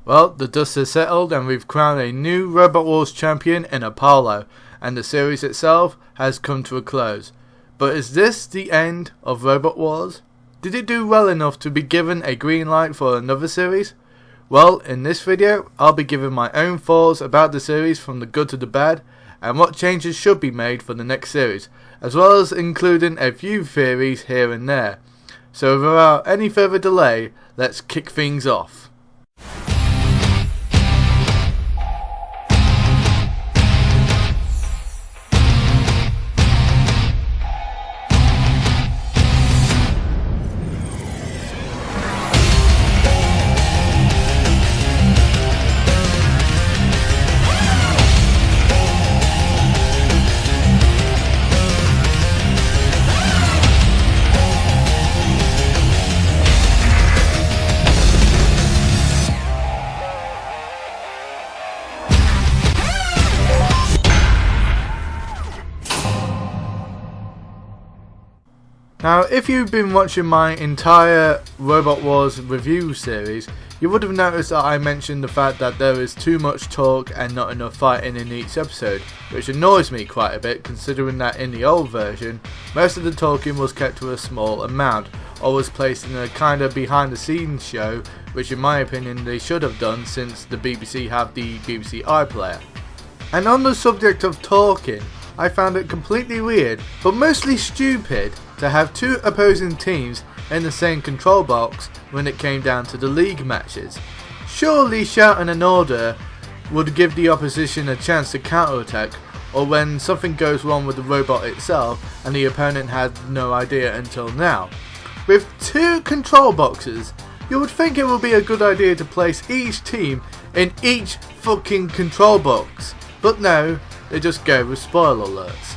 Well, the dust has settled and we've crowned a new Robot Wars champion in Apollo, and the series itself has come to a close. But is this the end of Robot Wars? Did it do well enough to be given a green light for another series? Well, in this video, I'll be giving my own thoughts about the series from the good to the bad, and what changes should be made for the next series, as well as including a few theories here and there. So without any further delay, let's kick things off. Now, if you've been watching my entire Robot Wars review series, you would have noticed that I mentioned the fact that there is too much talk and not enough fighting in each episode, which annoys me quite a bit considering that in the old version, most of the talking was kept to a small amount, or was placed in a kind of behind the scenes show, which in my opinion they should have done since the BBC have the BBC iPlayer. And on the subject of talking, I found it completely weird, but mostly stupid, to have two opposing teams in the same control box when it came down to the league matches. Surely shouting an order would give the opposition a chance to counterattack, or when something goes wrong with the robot itself and the opponent had no idea until now. With two control boxes, you would think it would be a good idea to place each team in each fucking control box, but no, they just go with spoiler alerts.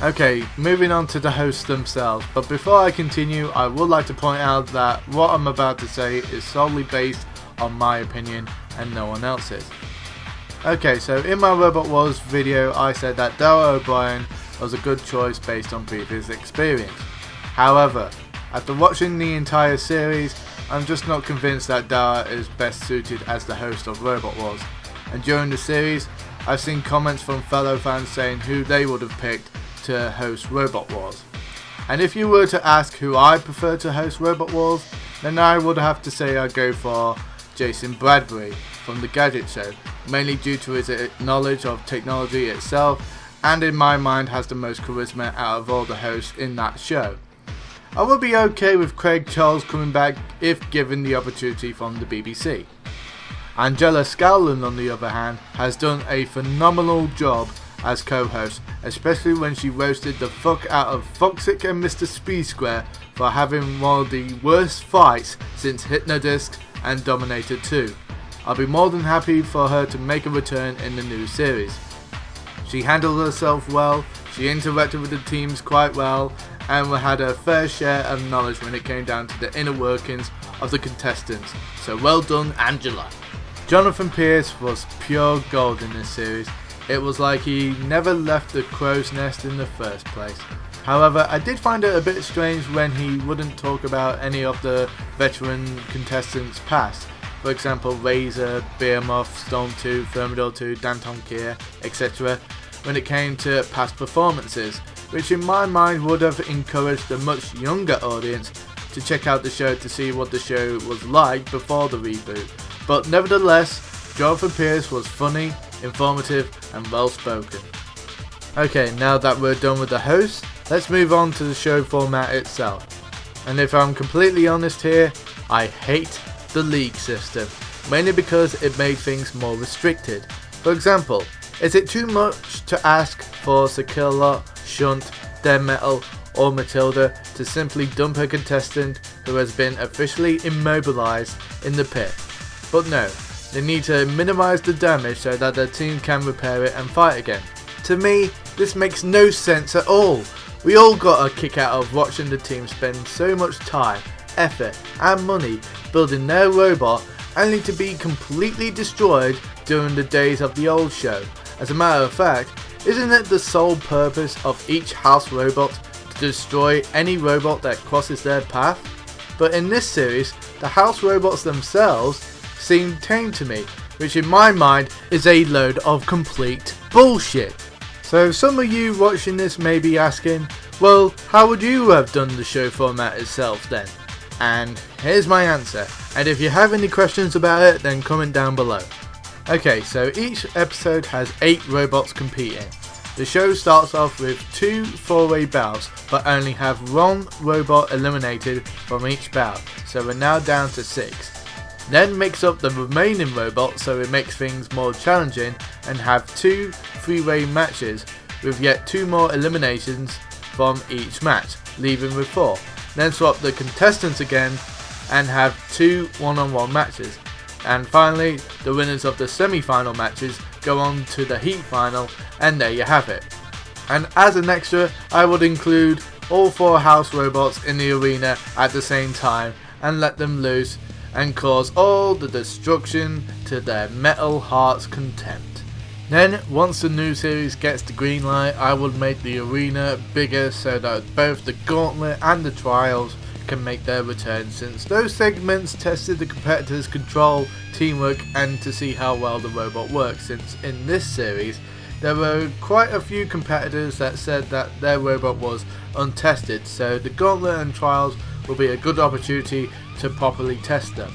Okay, moving on to the hosts themselves, but before I continue, I would like to point out that what I'm about to say is solely based on my opinion and no one else's. Okay, so in my Robot Wars video I said that Darrell O'Brien was a good choice based on previous experience. However, after watching the entire series, I'm just not convinced that Dara is best suited as the host of Robot Wars, and during the series I've seen comments from fellow fans saying who they would have picked to host Robot Wars. And if you were to ask who I prefer to host Robot Wars, then I would have to say I'd go for Jason Bradbury from the Gadget Show, mainly due to his knowledge of technology itself, and in my mind has the most charisma out of all the hosts in that show. I would be okay with Craig Charles coming back if given the opportunity from the BBC. Angela Scowland, on the other hand, has done a phenomenal job as co-host, especially when she roasted the fuck out of Foxic and Mr. Speed Square for having one of the worst fights since Hypnodisc and Dominator 2. I'll be more than happy for her to make a return in the new series. She handled herself well, she interacted with the teams quite well, and had her fair share of knowledge when it came down to the inner workings of the contestants, so well done Angela. Jonathan Pierce was pure gold in this series. It was like he never left the crow's nest in the first place. However, I did find it a bit strange when he wouldn't talk about any of the veteran contestants past. For example, Razor, Behemoth, Storm 2, Thermidor 2, Danton Kier, etc. when it came to past performances, which in my mind would have encouraged a much younger audience to check out the show to see what the show was like before the reboot. But nevertheless, Jonathan Pierce was funny, informative and well spoken. Okay, now that we're done with the host, let's move on to the show format itself. And if I'm completely honest here, I hate the league system, mainly because it made things more restricted. For example, is it too much to ask for Sakila, Shunt, Dead Metal or Matilda to simply dump a contestant who has been officially immobilized in the pit? But no, they need to minimize the damage so that their team can repair it and fight again. To me, this makes no sense at all. We all got a kick out of watching the team spend so much time, effort and money building their robot only to be completely destroyed during the days of the old show. As a matter of fact, isn't it the sole purpose of each house robot to destroy any robot that crosses their path? But in this series, the house robots themselves seemed tame to me, which in my mind is a load of complete bullshit. So some of you watching this may be asking, well, how would you have done the show format itself then? And here's my answer, and if you have any questions about it, then comment down below. Okay, so each episode has 8 robots competing. The show starts off with 2 4-way battles, but only have 1 robot eliminated from each battle, so we're now down to 6. Then mix up the remaining robots so it makes things more challenging, and have 2 3-way matches with yet 2 more eliminations from each match, leaving with 4. Then swap the contestants again and have 2 1-on-1 matches. And finally, the winners of the semi-final matches go on to the heat final, and there you have it. And as an extra, I would include all 4 house robots in the arena at the same time and let them loose and cause all the destruction to their metal heart's content. Then, once the new series gets the green light, I would make the arena bigger so that both the gauntlet and the trials can make their return, since those segments tested the competitors' control, teamwork, and to see how well the robot works, since in this series there were quite a few competitors that said that their robot was untested, so the gauntlet and trials will be a good opportunity to properly test them.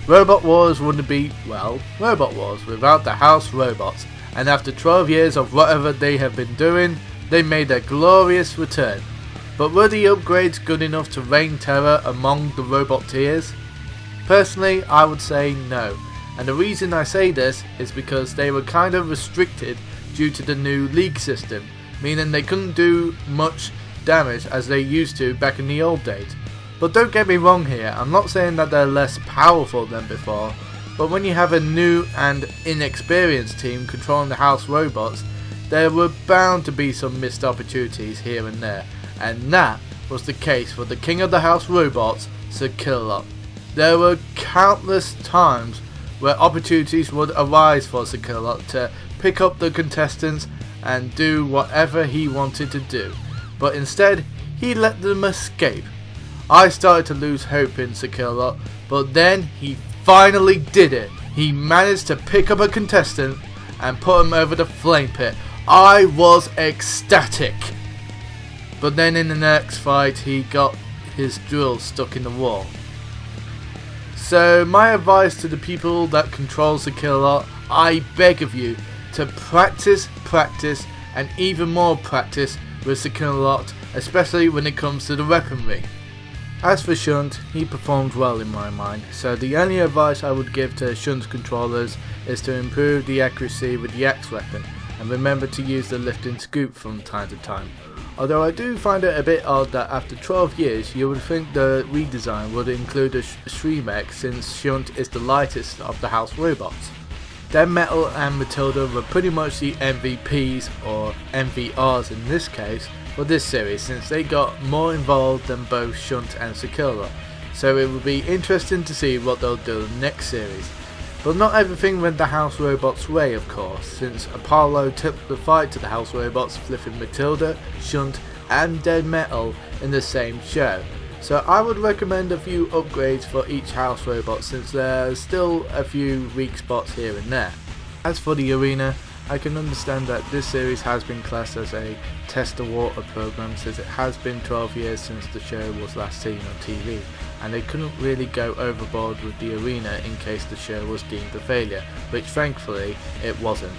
Robot Wars wouldn't be, well, Robot Wars without the house robots, and after 12 years of whatever they have been doing, they made their glorious return. But were the upgrades good enough to reign terror among the robot tiers? Personally, I would say no, and the reason I say this is because they were kind of restricted due to the new league system, meaning they couldn't do much damage as they used to back in the old days. But don't get me wrong here, I'm not saying that they're less powerful than before, but when you have a new and inexperienced team controlling the house robots, there were bound to be some missed opportunities here and there, and that was the case for the king of the house robots, Sir Killalot. There were countless times where opportunities would arise for Sir Killalot to pick up the contestants and do whatever he wanted to do, but instead he let them escape. I started to lose hope in Sir Killalot, but then he finally did it. He managed to pick up a contestant and put him over the flame pit. I was ecstatic. But then in the next fight he got his drill stuck in the wall. So my advice to the people that control Sir Killalot, I beg of you to practice, and even more practice with Sir Killalot, especially when it comes to the weaponry. As for Shunt, he performed well in my mind, so the only advice I would give to Shunt's controllers is to improve the accuracy with the axe weapon, and remember to use the lift and scoop from time to time. Although I do find it a bit odd that after 12 years you would think the redesign would include a Shremek, since Shunt is the lightest of the house robots. Dead Metal and Matilda were pretty much the MVPs, or MVRs in this case, for this series, since they got more involved than both Shunt and Sir Killalot, so it will be interesting to see what they'll do next series. But not everything went the house robots' way, of course, since Apollo took the fight to the house robots, flipping Matilda, Shunt and Dead Metal in the same show. So I would recommend a few upgrades for each house robot, since there's still a few weak spots here and there. As for the arena, I can understand that this series has been classed as a test the water program, since it has been 12 years since the show was last seen on TV, and they couldn't really go overboard with the arena in case the show was deemed a failure, which thankfully it wasn't.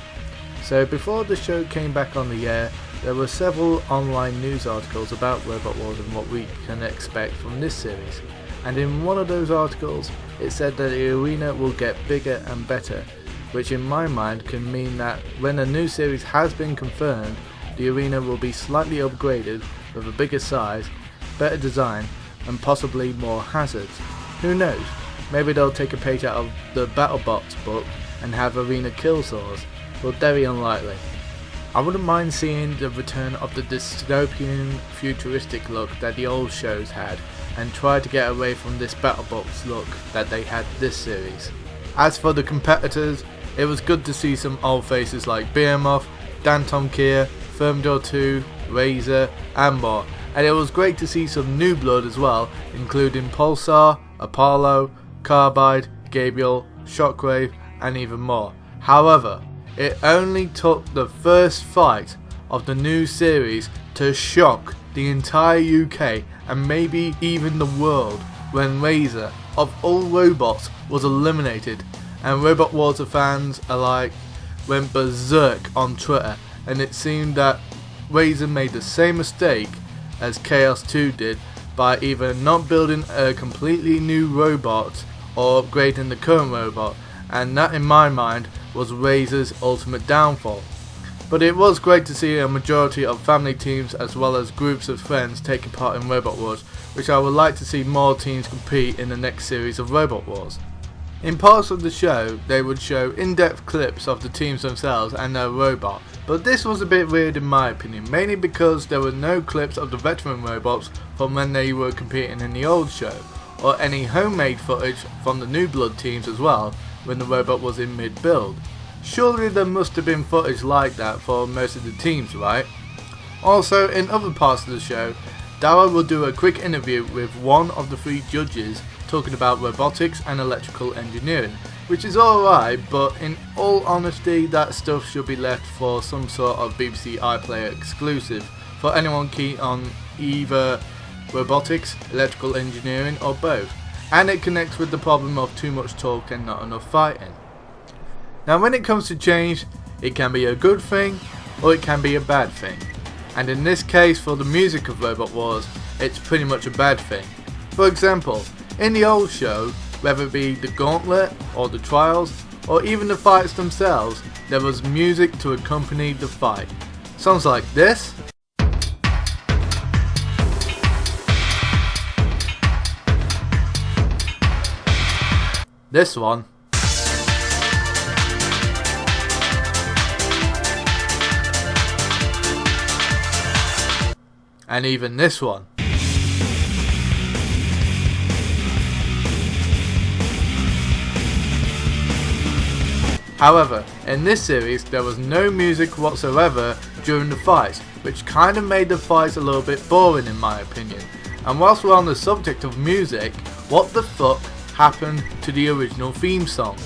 So before the show came back on the air, there were several online news articles about Robot Wars and what we can expect from this series, and in one of those articles it said that the arena will get bigger and better, which in my mind can mean that when a new series has been confirmed, the arena will be slightly upgraded with a bigger size, better design, and possibly more hazards. Who knows, maybe they'll take a page out of the BattleBots book and have arena kill saws, but very unlikely. I wouldn't mind seeing the return of the dystopian futuristic look that the old shows had, and try to get away from this BattleBots look that they had this series. As for the competitors, it was good to see some old faces like Behemoth, Danton Kier, Thermidor 2, Razor and more, and it was great to see some new blood as well, including Pulsar, Apollo, Carbide, Gabriel, Shockwave, and even more. However, it only took the first fight of the new series to shock the entire UK and maybe even the world when Razor, of all robots, was eliminated, and Robot Wars fans alike went berserk on Twitter, and it seemed that Razor made the same mistake as Chaos 2 did by either not building a completely new robot or upgrading the current robot, and that in my mind was Razor's ultimate downfall. But it was great to see a majority of family teams as well as groups of friends taking part in Robot Wars, which I would like to see more teams compete in the next series of Robot Wars. In parts of the show, they would show in-depth clips of the teams themselves and their robot, but this was a bit weird in my opinion, mainly because there were no clips of the veteran robots from when they were competing in the old show, or any homemade footage from the New Blood teams as well, when the robot was in mid-build. Surely there must have been footage like that for most of the teams, right? Also, in other parts of the show, Dara will do a quick interview with one of the 3 judges talking about robotics and electrical engineering, which is alright, but in all honesty that stuff should be left for some sort of BBC iPlayer exclusive for anyone keen on either robotics, electrical engineering or both, and it connects with the problem of too much talk and not enough fighting. Now when it comes to change, it can be a good thing or it can be a bad thing, and in this case for the music of Robot Wars, it's pretty much a bad thing. For example, in the old show, whether it be the Gauntlet or the Trials or even the fights themselves, there was music to accompany the fight. Songs like this, this one, and even this one. However, in this series there was no music whatsoever during the fights, which kind of made the fights a little bit boring in my opinion. And whilst we're on the subject of music, what the fuck happened to the original theme song?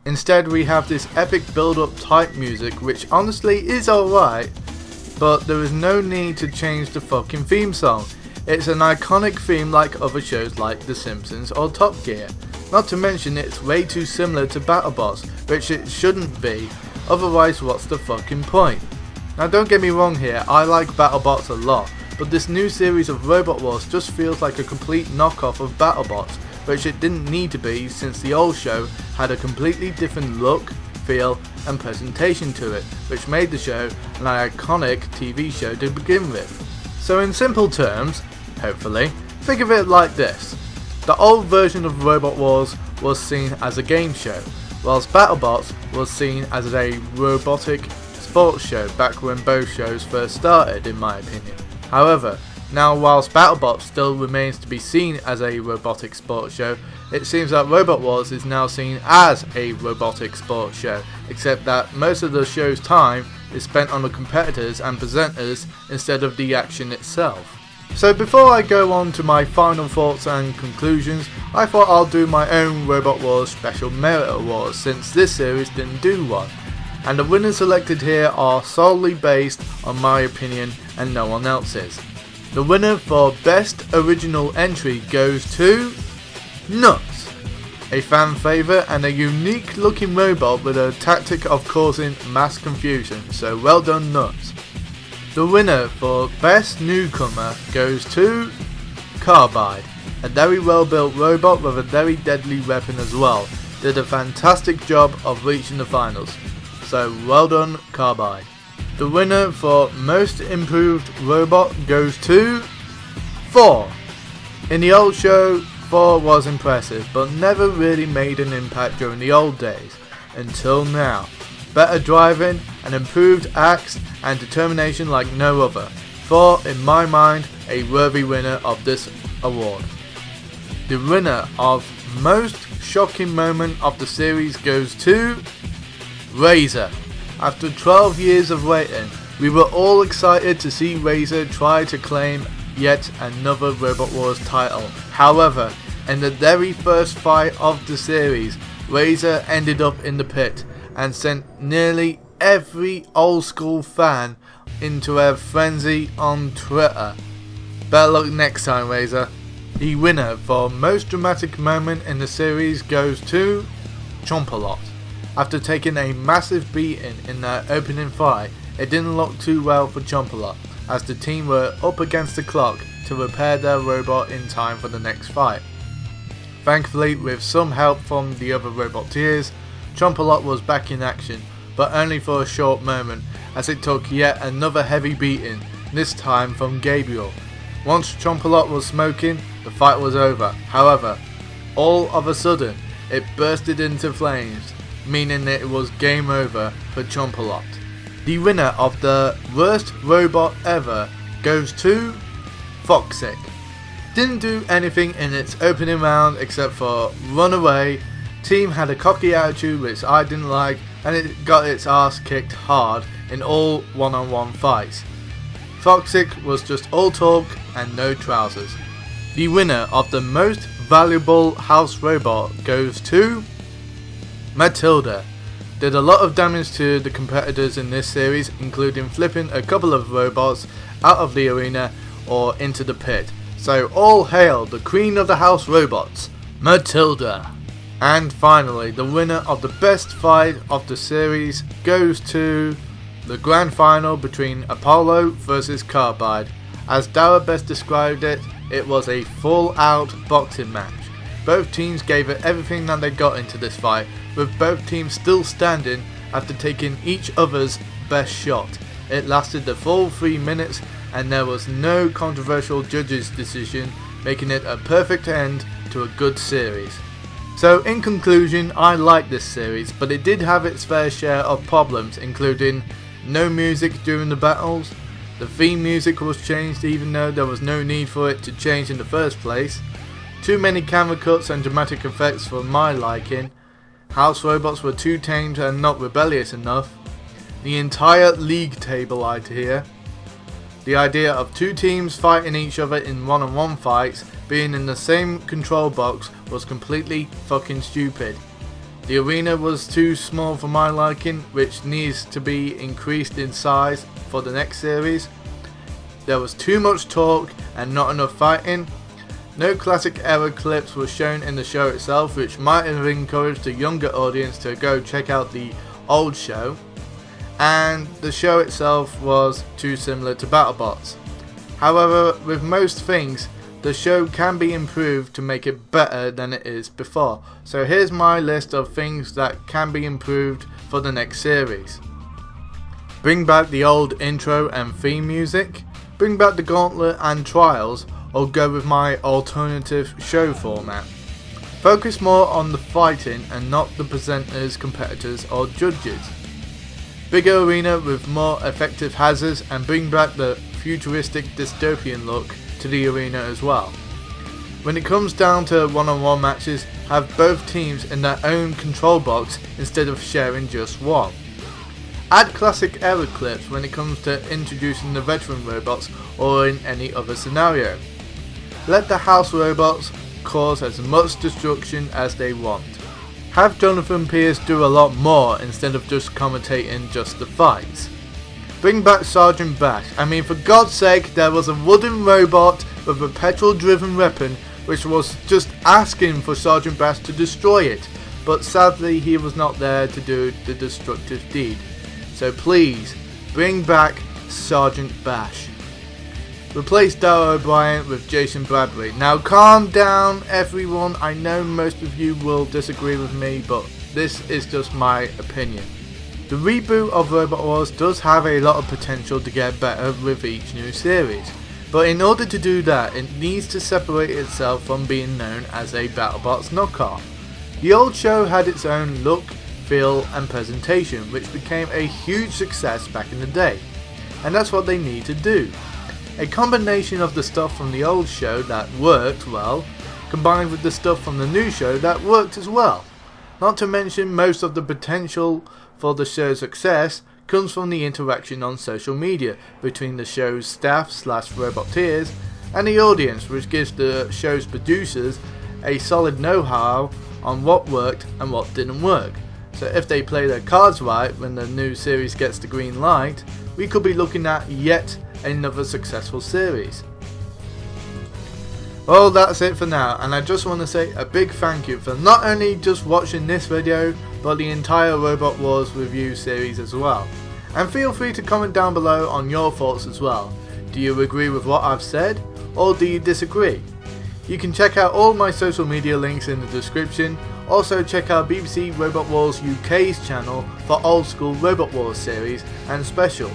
Instead we have this epic build-up type music, which honestly is alright, but there is no need to change the fucking theme song. It's an iconic theme like other shows like The Simpsons or Top Gear. Not to mention it's way too similar to BattleBots, which it shouldn't be, otherwise what's the fucking point? Now don't get me wrong here, I like BattleBots a lot, but this new series of Robot Wars just feels like a complete knockoff of BattleBots, which it didn't need to be since the old show had a completely different look, feel and presentation to it, which made the show an iconic TV show to begin with. So in simple terms, hopefully, think of it like this. The old version of Robot Wars was seen as a game show, whilst BattleBots was seen as a robotic sports show back when both shows first started in my opinion. However, now whilst BattleBots still remains to be seen as a robotic sports show, it seems that Robot Wars is now seen as a robotic sports show, except that most of the show's time is spent on the competitors and presenters instead of the action itself. So before I go on to my final thoughts and conclusions, I thought I'll do my own Robot Wars Special Merit Awards since this series didn't do one. And the winners selected here are solely based on my opinion and no one else's. The winner for Best Original Entry goes to Nuts, a fan favourite and a unique looking robot with a tactic of causing mass confusion, so well done Nuts. The winner for Best Newcomer goes to Carbide, a very well built robot with a very deadly weapon as well. Did a fantastic job of reaching the finals, so well done Carbide. The winner for Most Improved Robot goes to Thor. In the old show, Thor was impressive, but never really made an impact during the old days, until now. better driving, and improved acts and determination like no other, for, in my mind, a worthy winner of this award. The winner of most shocking moment of the series goes to Razor. After 12 years of waiting, we were all excited to see Razor try to claim yet another Robot Wars title. However, in the very first fight of the series, Razor ended up in the pit and sent nearly every old school fan into a frenzy on Twitter. Better luck next time, Razor. The winner for most dramatic moment in the series goes to Chompalot. After taking a massive beating in their opening fight, it didn't look too well for Chompalot, as the team were up against the clock to repair their robot in time for the next fight. Thankfully, with some help from the other Roboteers, Chompalot was back in action, but only for a short moment, as it took yet another heavy beating, this time from Gabriel. Once Chompalot was smoking, the fight was over. However, all of a sudden, it bursted into flames, meaning that it was game over for Chompalot. The winner of the worst robot ever goes to Foxic. Didn't do anything in its opening round except for run away. Team had a cocky attitude which I didn't like, and it got its ass kicked hard in all one-on-one fights. Foxic was just all talk and no trousers. The winner of the most valuable house robot goes to Matilda. Did a lot of damage to the competitors in this series, including flipping a couple of robots out of the arena or into the pit. So all hail the queen of the house robots, Matilda. And finally, the winner of the best fight of the series goes to the grand final between Apollo versus Carbide. As Dara best described it, it was a full-out boxing match. Both teams gave it everything that they got into this fight, with both teams still standing after taking each other's best shot. It lasted the full 3 minutes and there was no controversial judges' decision, making it a perfect end to a good series. So in conclusion, I like this series, but it did have its fair share of problems, including no music during the battles, the theme music was changed even though there was no need for it to change in the first place, too many camera cuts and dramatic effects for my liking, house robots were too tamed and not rebellious enough, the entire league table idea, the idea of two teams fighting each other in one-on-one fights being in the same control box was completely fucking stupid. The arena was too small for my liking, which needs to be increased in size for the next series. There was too much talk and not enough fighting. No classic era clips were shown in the show itself, which might have encouraged a younger audience to go check out the old show. And the show itself was too similar to BattleBots. However, with most things, the show can be improved to make it better than it is before. So here's my list of things that can be improved for the next series. Bring back the old intro and theme music, bring back the gauntlet and trials, or go with my alternative show format. Focus more on the fighting and not the presenters, competitors or judges. Bigger arena with more effective hazards, and bring back the futuristic dystopian look to the arena as well. When it comes down to one-on-one matches, have both teams in their own control box instead of sharing just one. Add classic era clips when it comes to introducing the veteran robots or in any other scenario. Let the house robots cause as much destruction as they want. Have Jonathan Pierce do a lot more instead of just commentating just the fights. Bring back Sergeant Bash. I mean, for God's sake, there was a wooden robot with a petrol driven weapon which was just asking for Sergeant Bash to destroy it, but sadly he was not there to do the destructive deed. So please, bring back Sergeant Bash. Replace Dara O'Brien with Jason Bradbury. Now calm down everyone, I know most of you will disagree with me, but this is just my opinion. The reboot of Robot Wars does have a lot of potential to get better with each new series, but in order to do that it needs to separate itself from being known as a BattleBots knockoff. The old show had its own look, feel and presentation, which became a huge success back in the day. And that's what they need to do. A combination of the stuff from the old show that worked well, combined with the stuff from the new show that worked as well. Not to mention most of the potential for the show's success comes from the interaction on social media between the show's staff / roboteers and the audience, which gives the show's producers a solid know-how on what worked and what didn't work. So if they play their cards right when the new series gets the green light, we could be looking at yet another successful series. Well, that's it for now, and I just want to say a big thank you for not only just watching this video, but the entire Robot Wars review series as well. And feel free to comment down below on your thoughts as well. Do you agree with what I've said, or do you disagree? You can check out all my social media links in the description. Also check out BBC Robot Wars UK's channel for old school Robot Wars series and specials.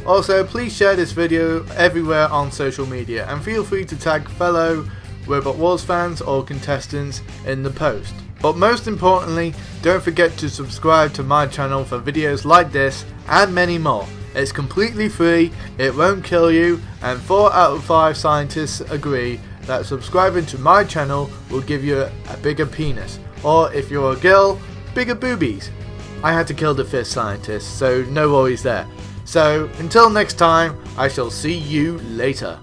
Also, please share this video everywhere on social media and feel free to tag fellow Robot Wars fans or contestants in the post. But most importantly, don't forget to subscribe to my channel for videos like this and many more. It's completely free, it won't kill you, and 4 out of 5 scientists agree that subscribing to my channel will give you a bigger penis, or if you're a girl, bigger boobies. I had to kill the 5th scientist, so no worries there. So until next time, I shall see you later.